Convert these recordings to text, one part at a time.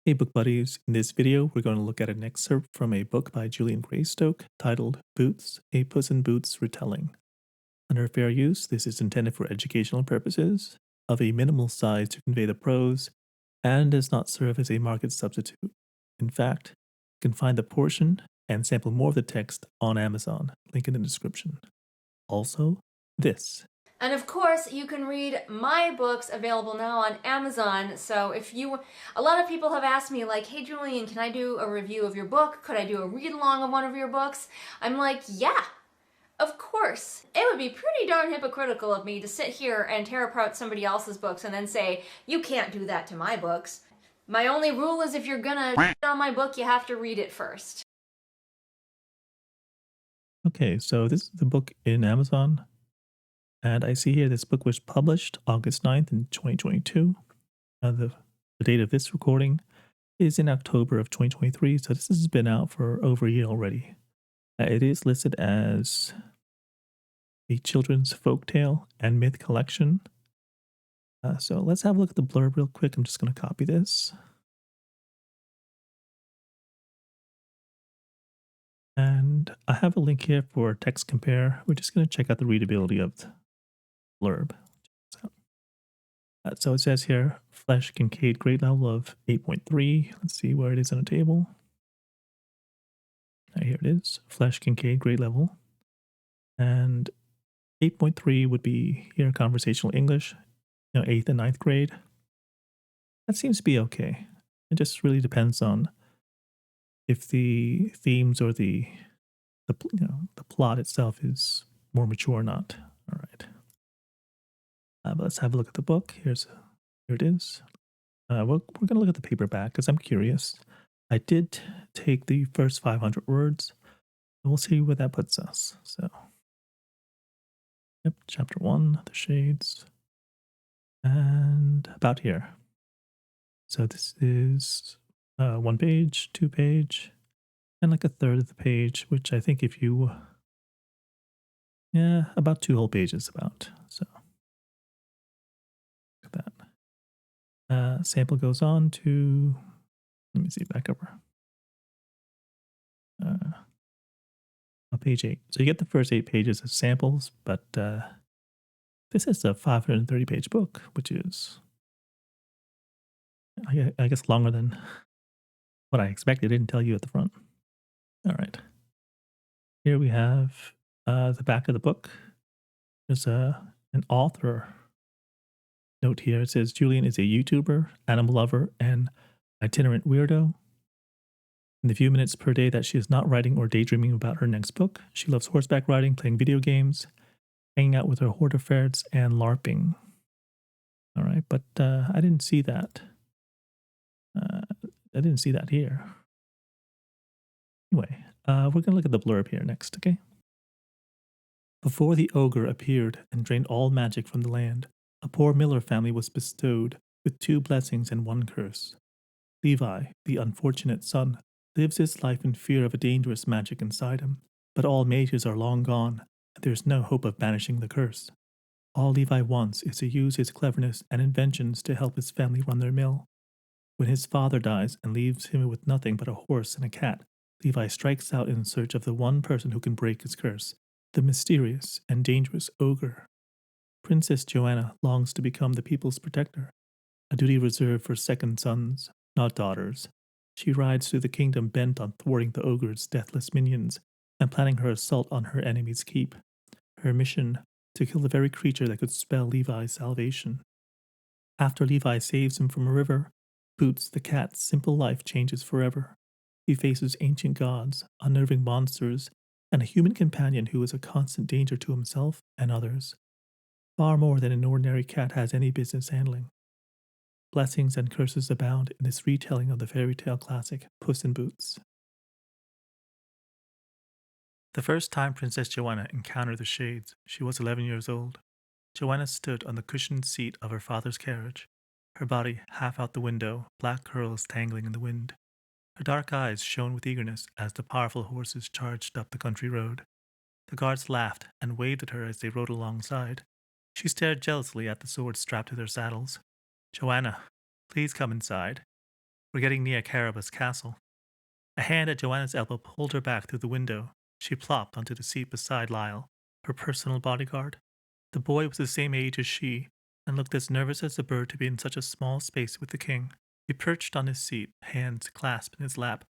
Hey book buddies, in this video we're going to look at an excerpt from a book by Julian Greystoke titled Boots, a Puss in Boots Retelling. Under fair use, this is intended for educational purposes, of a minimal size to convey the prose, and does not serve as a market substitute. In fact, you can find the portion and sample more of the text on Amazon, link in the description. Also, this. And of course, you can read my books available now on Amazon. So a lot of people have asked me like, hey Julian, can I do a review of your book? Could I do a read along of one of your books? I'm like, yeah, of course. It would be pretty darn hypocritical of me to sit here and tear apart somebody else's books and then say, you can't do that to my books. My only rule is if you're gonna on my book, you have to read it first. Okay, so this is the book in Amazon. And I see here this book was published August 9th in 2022. The date of this recording is in October of 2023, so this has been out for over a year already. It is listed as a children's folktale and myth collection. So let's have a look at the blurb real quick. I'm just going to copy this. And I have a link here for text compare. We're just going to check out the readability of the blurb. So it says here, Flesh Kincaid grade level of 8.3. Let's see where it is in a table. Here it is, Flesh Kincaid grade level. And 8.3 would be here conversational English, 8th and ninth grade. That seems to be okay. It just really depends on if the themes or the plot itself is more mature or not. All right. But let's have a look at the book. Here it is. We're going to look at the paperback because I'm curious. I did take the first 500 words. And we'll see where that puts us. So, yep, chapter 1, the shades. And about here. So this is 1 page, 2 page, and like a third of the page, which I think if you, about 2 whole pages about. So, look at that. Sample goes on to, let me see, back over. On page 8. So you get the first 8 pages of samples, but this is a 530-page book, which is, I guess, longer than what I expected. It didn't tell you at the front. All right. Here we have the back of the book. There's an author note here. It says Julian is a YouTuber, animal lover, and itinerant weirdo. In the few minutes per day that she is not writing or daydreaming about her next book, she loves horseback riding, playing video games, hanging out with her horde of ferrets, and LARPing. All right, but I didn't see that. I didn't see that here. Anyway, we're going to look at the blurb here next, okay? Before the ogre appeared and drained all magic from the land, a poor miller family was bestowed with 2 blessings and 1 curse. Levi, the unfortunate son, lives his life in fear of a dangerous magic inside him, but all mages are long gone, and there is no hope of banishing the curse. All Levi wants is to use his cleverness and inventions to help his family run their mill. When his father dies and leaves him with nothing but a horse and a cat, Levi strikes out in search of the one person who can break his curse, the mysterious and dangerous ogre. Princess Joanna longs to become the people's protector, a duty reserved for second sons, not daughters. She rides through the kingdom bent on thwarting the ogre's deathless minions and planning her assault on her enemy's keep. Her mission, to kill the very creature that could spell Levi's salvation. After Levi saves him from a river, Boots the cat's simple life changes forever. He faces ancient gods, unnerving monsters, and a human companion who is a constant danger to himself and others. Far more than an ordinary cat has any business handling. Blessings and curses abound in this retelling of the fairy tale classic Puss in Boots. The first time Princess Joanna encountered the shades, she was 11 years old. Joanna stood on the cushioned seat of her father's carriage, her body half out the window, black curls tangling in the wind. Her dark eyes shone with eagerness as the powerful horses charged up the country road. The guards laughed and waved at her as they rode alongside. She stared jealously at the swords strapped to their saddles. Joanna, please come inside. We're getting near Caribous Castle. A hand at Joanna's elbow pulled her back through the window. She plopped onto the seat beside Lyle, her personal bodyguard. The boy was the same age as she, and looked as nervous as a bird to be in such a small space with the king. He perched on his seat, hands clasped in his lap,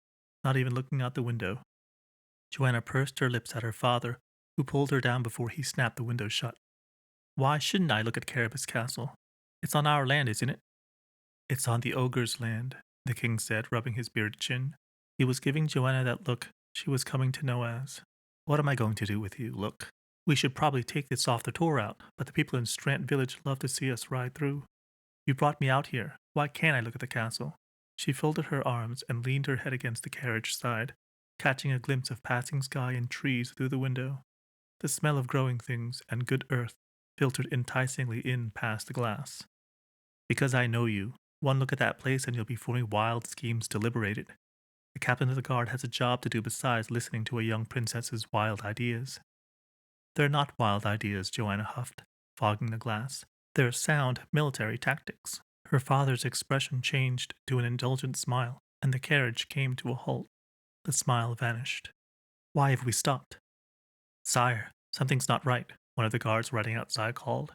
not even looking out the window. Joanna pursed her lips at her father, who pulled her down before he snapped the window shut. Why shouldn't I look at Caribous Castle? It's on our land, isn't it? It's on the ogre's land, the king said, rubbing his bearded chin. He was giving Joanna that look she was coming to know as, "What am I going to do with you, look? We should probably take this off the tour route, but the people in Strant Village love to see us ride through. You brought me out here. Why can't I look at the castle?" She folded her arms and leaned her head against the carriage side, catching a glimpse of passing sky and trees through the window. The smell of growing things and good earth filtered enticingly in past the glass. "Because I know you. One look at that place and you'll be forming wild schemes to liberate it. The captain of the guard has a job to do besides listening to a young princess's wild ideas." "They're not wild ideas," Joanna huffed, fogging the glass. "They're sound military tactics." Her father's expression changed to an indulgent smile, and the carriage came to a halt. The smile vanished. "Why have we stopped?" "Sire, something's not right," one of the guards riding outside called.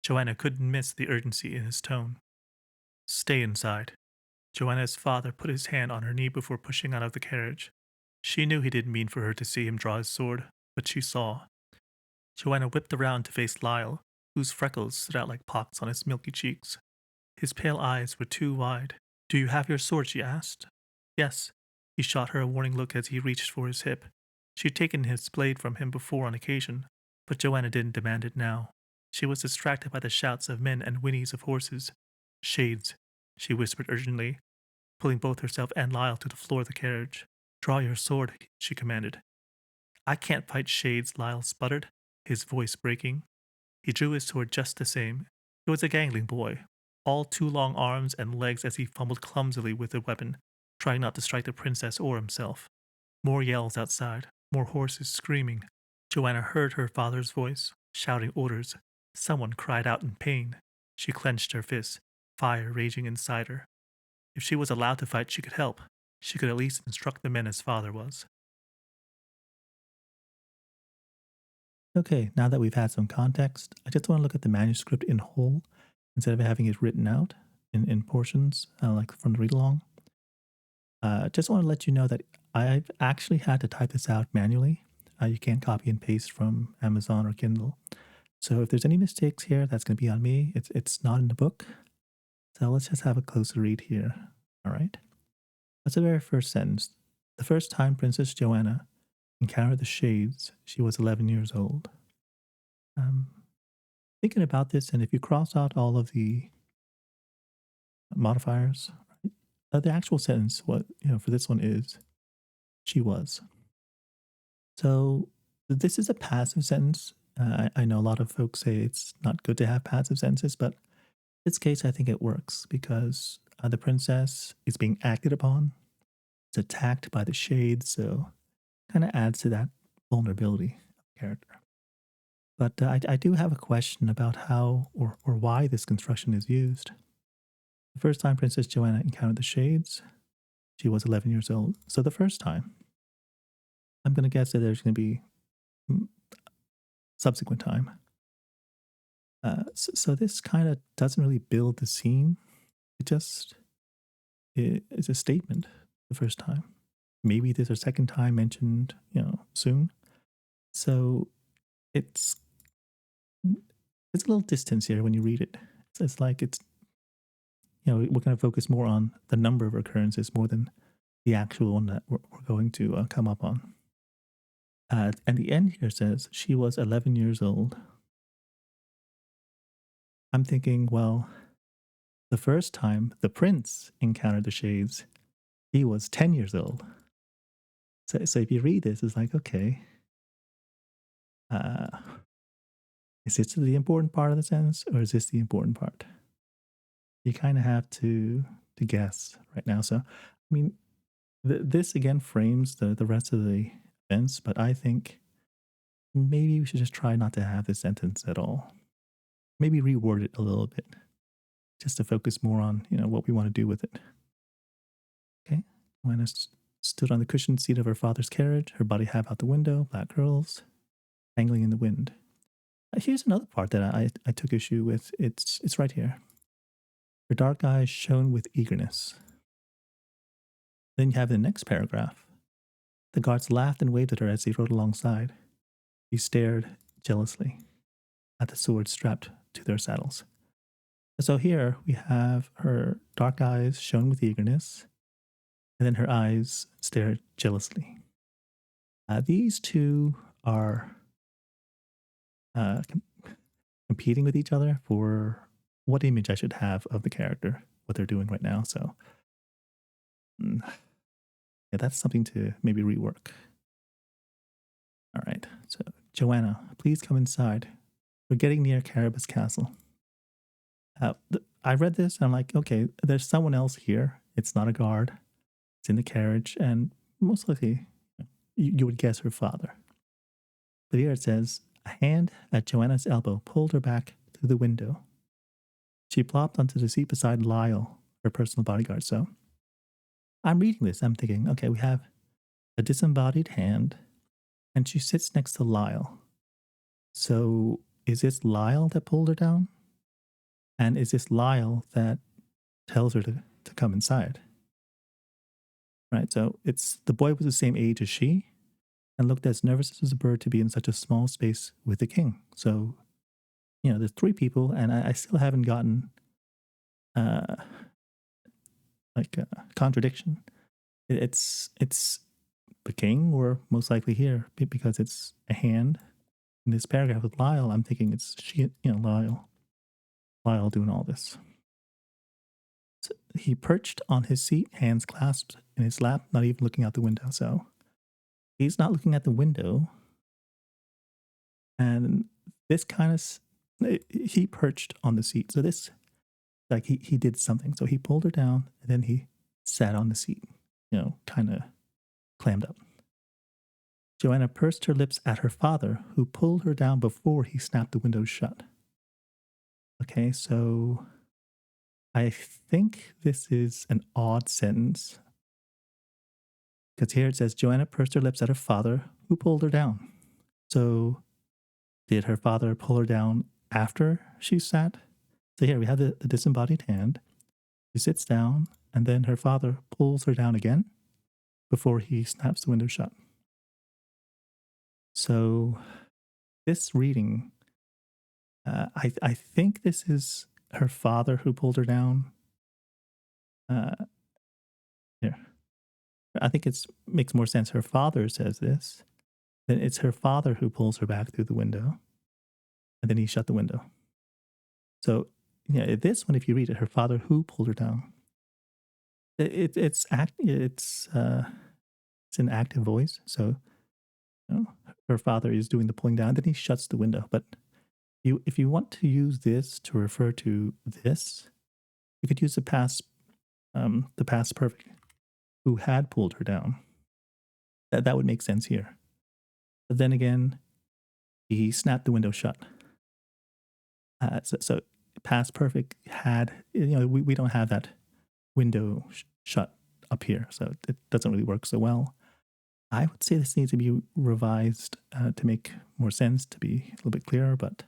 Joanna couldn't miss the urgency in his tone. "Stay inside." Joanna's father put his hand on her knee before pushing out of the carriage. She knew he didn't mean for her to see him draw his sword, but she saw. Joanna whipped around to face Lyle, whose freckles stood out like pox on his milky cheeks. His pale eyes were too wide. "Do you have your sword?" she asked. "Yes." He shot her a warning look as he reached for his hip. She'd taken his blade from him before on occasion, but Joanna didn't demand it now. She was distracted by the shouts of men and whinnies of horses. "Shades," she whispered urgently, pulling both herself and Lyle to the floor of the carriage. "Draw your sword," she commanded. "I can't fight shades," Lyle sputtered, his voice breaking. He drew his sword just the same. He was a gangling boy, all two long arms and legs as he fumbled clumsily with the weapon, trying not to strike the princess or himself. More yells outside, more horses screaming. Joanna heard her father's voice, shouting orders. Someone cried out in pain. She clenched her fists, fire raging inside her. If she was allowed to fight, she could help. She could at least instruct the men as father was. Okay, now that we've had some context, I just want to look at the manuscript in whole instead of having it written out in portions, like from the read-along. Just want to let you know that I've actually had to type this out manually. You can't copy and paste from Amazon or Kindle. So if there's any mistakes here, that's going to be on me. It's not in the book. So let's just have a closer read here. All right. That's the very first sentence. "The first time Princess Joanna encountered the shades, she was 11 years old." Thinking about this, and if you cross out all of the modifiers, the actual sentence, for this one is, "She was." So this is a passive sentence. I know a lot of folks say it's not good to have passive sentences, but in this case, I think it works because the princess is being acted upon. It's attacked by the shades, so kind of adds to that vulnerability of the character. But I do have a question about how or why this construction is used. The first time Princess Joanna encountered the shades, she was 11 years old. So the first time, I'm going to guess that there's going to be subsequent time. So this kind of doesn't really build the scene. It just is a statement the first time. Maybe there's a second time mentioned, soon. So it's a little distance here when you read it. It's like we're going to focus more on the number of occurrences more than the actual one that we're going to come up on. And the end here says she was 11 years old. I'm thinking, well, the first time the prince encountered the shades, he was 10 years old. So if you read this, it's like, okay, is this the important part of the sentence, or is this the important part? You kind of have to guess right now. So, I mean, this again frames the rest of the events, but I think maybe we should just try not to have this sentence at all. Maybe reword it a little bit, just to focus more on what we want to do with it. Joanna stood on the cushioned seat of her father's carriage, her body half out the window, black curls dangling in the wind. Here's another part that I took issue with. It's right here. Her dark eyes shone with eagerness. Then you have the next paragraph. The guards laughed and waved at her as they rode alongside. She stared jealously at the swords strapped to their saddles. So here we have her dark eyes shone with eagerness, and then her eyes stared jealously. These two are competing with each other for what image I should have of the character, what they're doing right now. So yeah, that's something to maybe rework. All right, so Joanna, please come inside. We're getting near Caribus Castle. I read this and I'm like, okay, there's someone else here. It's not a guard. It's in the carriage, and most likely you would guess her father. But here it says, a hand at Joanna's elbow pulled her back through the window. She plopped onto the seat beside Lyle, her personal bodyguard. So I'm reading this. I'm thinking, okay, we have a disembodied hand, and she sits next to Lyle. So is this Lyle that pulled her down? And is this Lyle that tells her to come inside? Right, so it's the boy was the same age as she and looked as nervous as a bird to be in such a small space with the king. So, there's three people, and I still haven't gotten contradiction. It's the king, or most likely here, because it's a hand. In this paragraph with Lyle, I'm thinking it's she, Lyle doing all this. So he perched on his seat, hands clasped in his lap, not even looking out the window. So he's not looking at the window. And this kind of, he perched on the seat. So this, like he did something. So he pulled her down, and then he sat on the seat, kind of clammed up. Joanna pursed her lips at her father, who pulled her down before he snapped the window shut. Okay, so I think this is an odd sentence, because here it says, Joanna pursed her lips at her father, who pulled her down. So did her father pull her down after she sat? So here we have the disembodied hand. She sits down, and then her father pulls her down again before he snaps the window shut. So this reading, I think this is her father who pulled her down. Here. I think it makes more sense. Her father says this. Then it's her father who pulls her back through the window. And then he shut the window. So, this one, if you read it, her father who pulled her down. It's an active voice. So, her father is doing the pulling down. Then he shuts the window. But if you want to use this to refer to this, you could use the past perfect, who had pulled her down. That would make sense here. But then again, he snapped the window shut. So past perfect had, we don't have that window shut up here, so it doesn't really work so well. I would say this needs to be revised to make more sense, to be a little bit clearer. But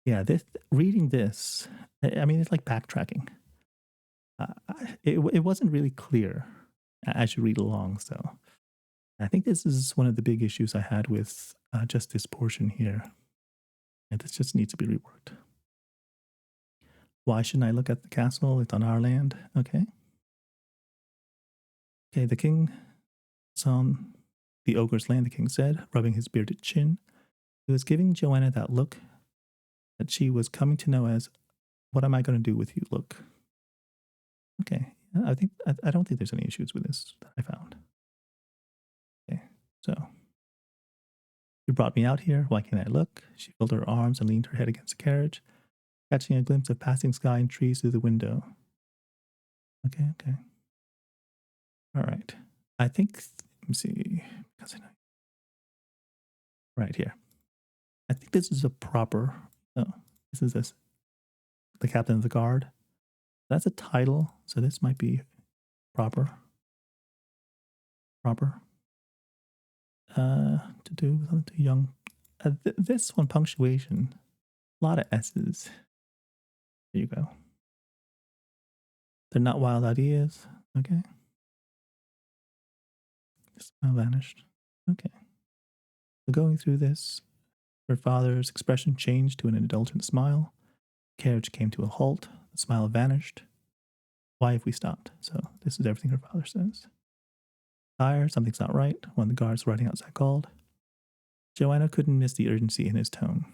yeah, reading this, I mean, it's like backtracking. It wasn't really clear as you read along. So I think this is one of the big issues I had with just this portion here. And this just needs to be reworked. Why shouldn't I look at the castle? It's on our land. Okay. Okay, the king is on the ogre's land, the king said, rubbing his bearded chin. He was giving Joanna that look that she was coming to know as, what am I going to do with you look. Okay, I don't think there's any issues with this that I found. Okay, so you brought me out here. Why can't I look? She folded her arms and leaned her head against the carriage, catching a glimpse of passing sky and trees through the window. Okay. All right. I think, let me see. Right here. I think this is a proper, this is the captain of the guard. That's a title, so this might be proper. proper. To do with something too young. This one, punctuation, a lot of S's. There you go. They're not wild ideas. Okay. Just vanished. Okay. So going through this, her father's expression changed to an indulgent smile. The carriage came to a halt. The smile vanished. Why have we stopped? So this is everything her father says. Sire, something's not right. One of the guards riding outside called. Joanna couldn't miss the urgency in his tone.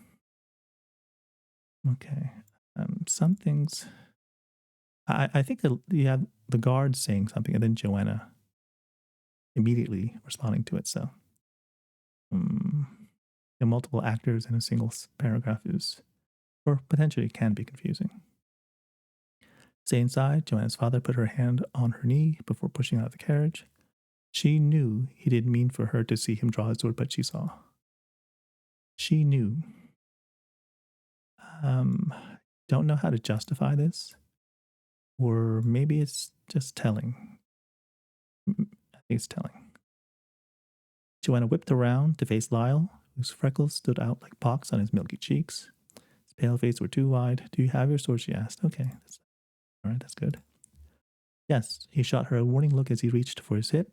Okay. Something's... I think that you have the guards saying something and then Joanna immediately responding to it. So multiple actors in a single paragraph is, or potentially can be confusing. Stay inside. Joanna's father put her hand on her knee before pushing out of the carriage. She knew he didn't mean for her to see him draw his sword, but she saw. She knew. Don't know how to justify this. Or maybe it's just telling. I think it's telling. Joanna whipped around to face Lyle, whose freckles stood out like pocks on his milky cheeks. His pale face were too wide. Do you have your sword? She asked. Okay. All right, that's good. Yes, he shot her a warning look as he reached for his hip.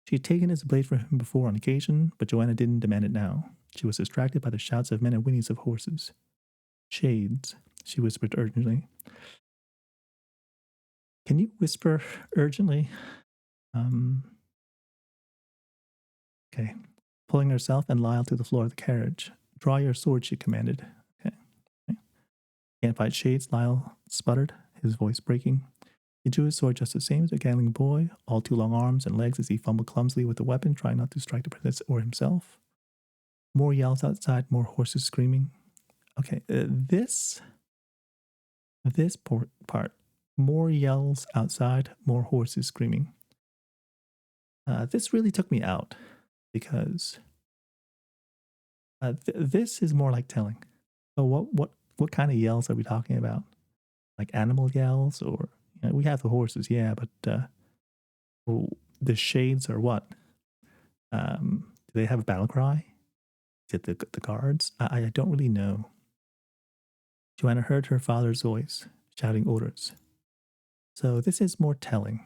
She had taken his blade from him before on occasion, but Joanna didn't demand it now. She was distracted by the shouts of men and whinnies of horses. Shades, she whispered urgently. Can you whisper urgently? Okay. Pulling herself and Lyle to the floor of the carriage. Draw your sword, she commanded. Okay. Can't fight shades, Lyle sputtered, his voice breaking. He drew his sword just the same as a galloping boy, all too long arms and legs as he fumbled clumsily with the weapon, trying not to strike the princess or himself. More yells outside, more horses screaming. Okay, this part. More yells outside, more horses screaming. This really took me out because this is more like telling. So what kind of yells are we talking about? Like animal yells, or we have the horses, yeah, but the shades are what? Do they have a battle cry? Is it the guards? I don't really know. Joanna heard her father's voice shouting orders. So this is more telling.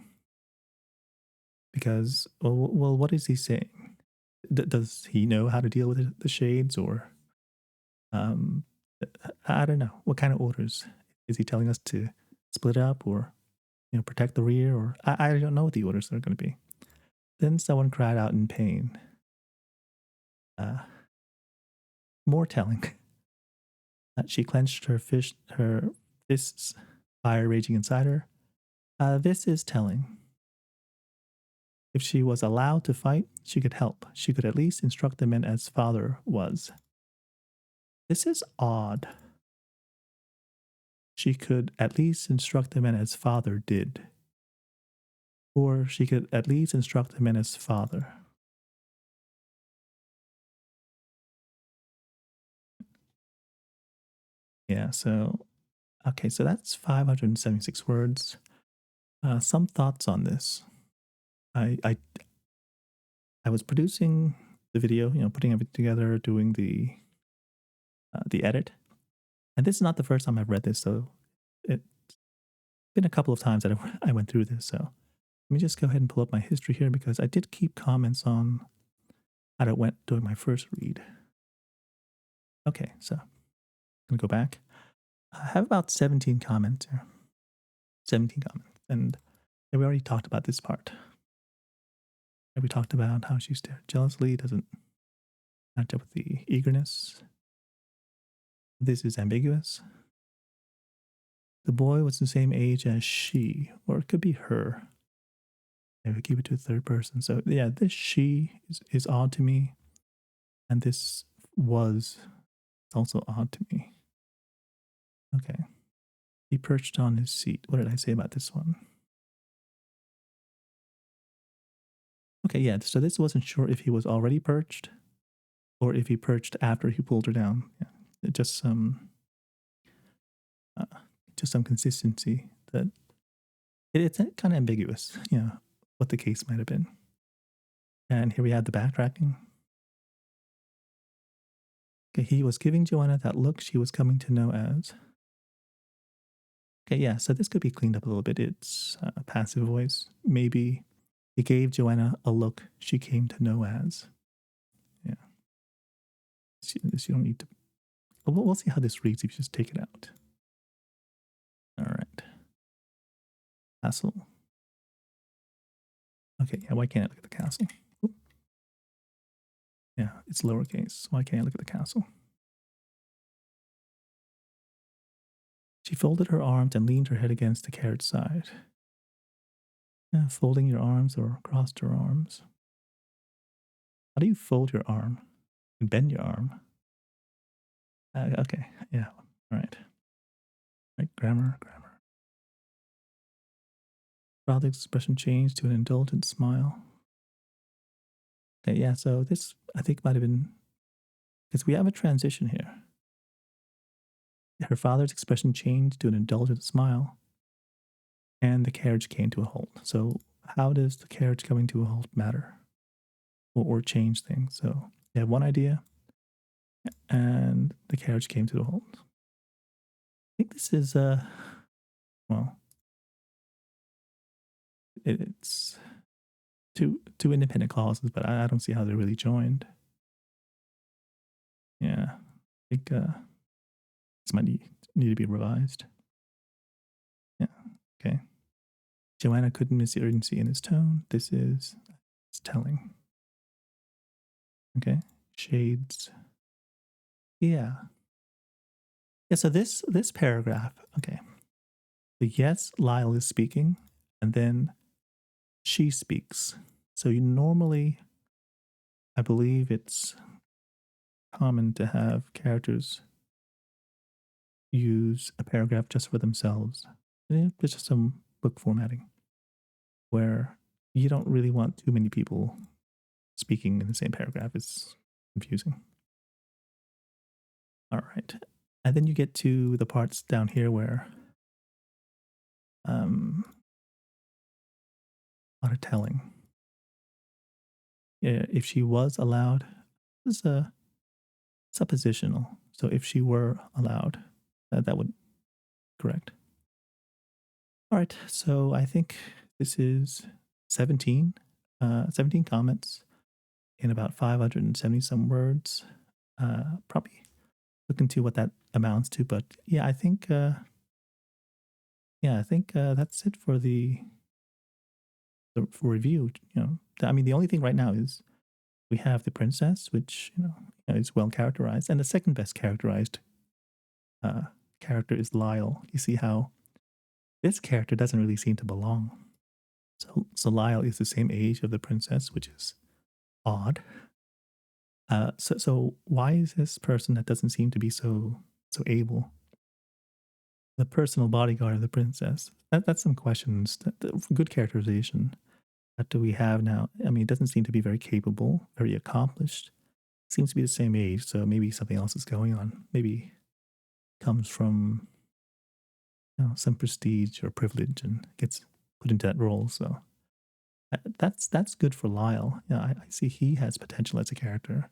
Because, well, what is he saying? Does he know how to deal with the shades, or I don't know. What kind of orders? Is he telling us to split up, or protect the rear, or I don't know what the orders are going to be. Then someone cried out in pain. More telling. She clenched her fists, fire raging inside her. This is telling. If she was allowed to fight, she could help. She could at least instruct the men as father was. This is odd. She could at least instruct the men as father did. Or she could at least instruct the men as father. Yeah, so, okay, so that's 576 words. Some thoughts on this. I was producing the video, putting everything together, doing the edit. And this is not the first time I've read this, so it's been a couple of times that I went through this. So let me just go ahead and pull up my history here, because I did keep comments on how it went during my first read. Okay, so I'm going to go back. I have about 17 comments here. 17 comments. And we already talked about this part. We talked about how she stared jealously, doesn't match up with the eagerness. This is ambiguous. The boy was the same age as she, or it could be her. Maybe keep it to a third person. So yeah, this she is odd to me. And this was also odd to me. Okay. He perched on his seat. What did I say about this one? Okay, yeah, so this wasn't sure if he was already perched or if he perched after he pulled her down. Yeah, just some consistency that it's kind of ambiguous, what the case might have been. And here we have the backtracking. Okay, he was giving Joanna that look she was coming to know as. Okay, yeah, so this could be cleaned up a little bit. It's a passive voice. Maybe he gave Joanna a look she came to know as. Yeah. This you don't need to. We'll see how this reads if you just take it out. All right. Castle. Okay, yeah, why can't I look at the castle? Oop. Yeah, it's lowercase. Why can't I look at the castle? She folded her arms and leaned her head against the carriage side. Yeah, folding your arms or crossed your arms. How do you fold your arm and bend your arm? Okay, yeah, all right. Right, grammar. Father's expression changed to an indulgent smile. Okay, yeah, so this I think might have been because we have a transition here. Her father's expression changed to an indulgent smile, and the carriage came to a halt. So, how does the carriage coming to a halt matter or change things? So, you have one idea, and the carriage came to a halt. I think this is well, it's two independent clauses, but I don't see how they're really joined. Yeah, I think this might need to be revised. Yeah, okay. Joanna couldn't miss the urgency in his tone. This is it's telling. Okay, shades. Yeah. Yeah, so this paragraph, okay. The yes, Lyle is speaking, and then she speaks. So you normally, I believe it's common to have characters use a paragraph just for themselves. It's just some book formatting where you don't really want too many people speaking in the same paragraph. It's confusing. All right. And then you get to the parts down here where Retelling. If she was allowed, this is a suppositional. So if she were allowed, that would correct. All right. So I think this is 17 comments in about 570 some words. Probably look into what that amounts to, but yeah, I think that's it for the for review. I mean, the only thing right now is we have the princess, which is well characterized, and the second best characterized character is Lyle. You see how this character doesn't really seem to belong. So Lyle is the same age of the princess, which is odd. So why is this person that doesn't seem to be so able the personal bodyguard of the princess? That's some questions. Good characterization. What do we have now? I mean, it doesn't seem to be very capable, very accomplished. Seems to be the same age, so maybe something else is going on. Maybe comes from some prestige or privilege and gets put into that role. So that's good for Lyle. I see he has potential as a character.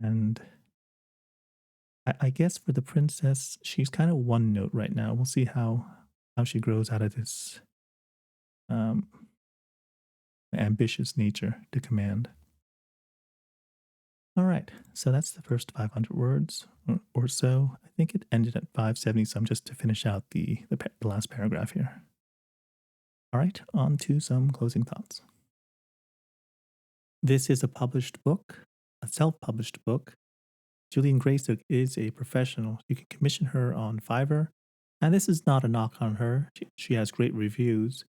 And I guess for the princess, she's kind of one note right now. We'll see how she grows out of this ambitious nature to command. All right, so that's the first 500 words or so. I think it ended at 570 some just to finish out the last paragraph here. All right, on to some closing thoughts. This is a published book, a self-published book. Julian Greystoke is a professional. You can commission her on Fiverr. And this is not a knock on her. She has great reviews.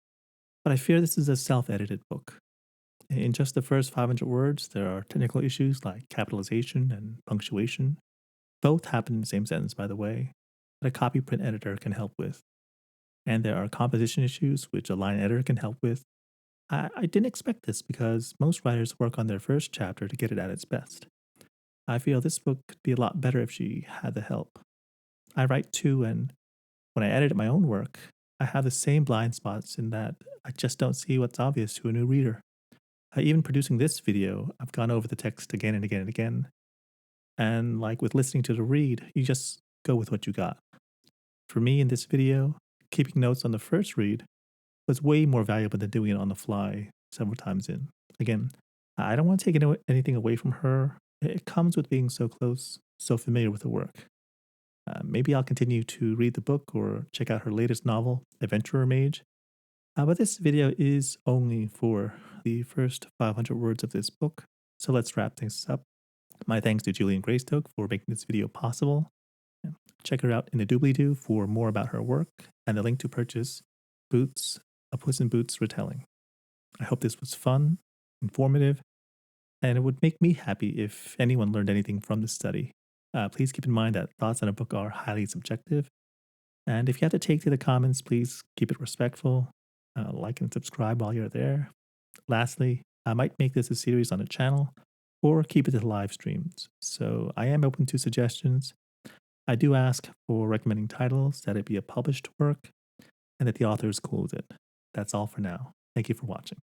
But I fear this is a self-edited book. In just the first 500 words, there are technical issues like capitalization and punctuation. Both happen in the same sentence, by the way, that a copy print editor can help with. And there are composition issues, which a line editor can help with. I didn't expect this because most writers work on their first chapter to get it at its best. I feel this book could be a lot better if she had the help. I write too, and when I edit my own work, I have the same blind spots in that I just don't see what's obvious to a new reader. Even producing this video, I've gone over the text again and again and again. And like with listening to the read, you just go with what you got. For me in this video, keeping notes on the first read was way more valuable than doing it on the fly several times in. Again, I don't want to take anything away from her. It comes with being so close, so familiar with the work. Maybe I'll continue to read the book or check out her latest novel, Adventurer Mage. But this video is only for the first 500 words of this book, so let's wrap things up. My thanks to Julian Greystoke for making this video possible. Check her out in the doobly-doo for more about her work and the link to purchase Boots, a Puss in Boots retelling. I hope this was fun, informative, and it would make me happy if anyone learned anything from this study. Please keep in mind that thoughts on a book are highly subjective, and if you have to take to the comments, please keep it respectful. Like and subscribe while you're there. Lastly, I might make this a series on the channel or keep it to live streams, so I am open to suggestions. I do ask for recommending titles, that it be a published work, and that the author is cool with it. That's all for now. Thank you for watching.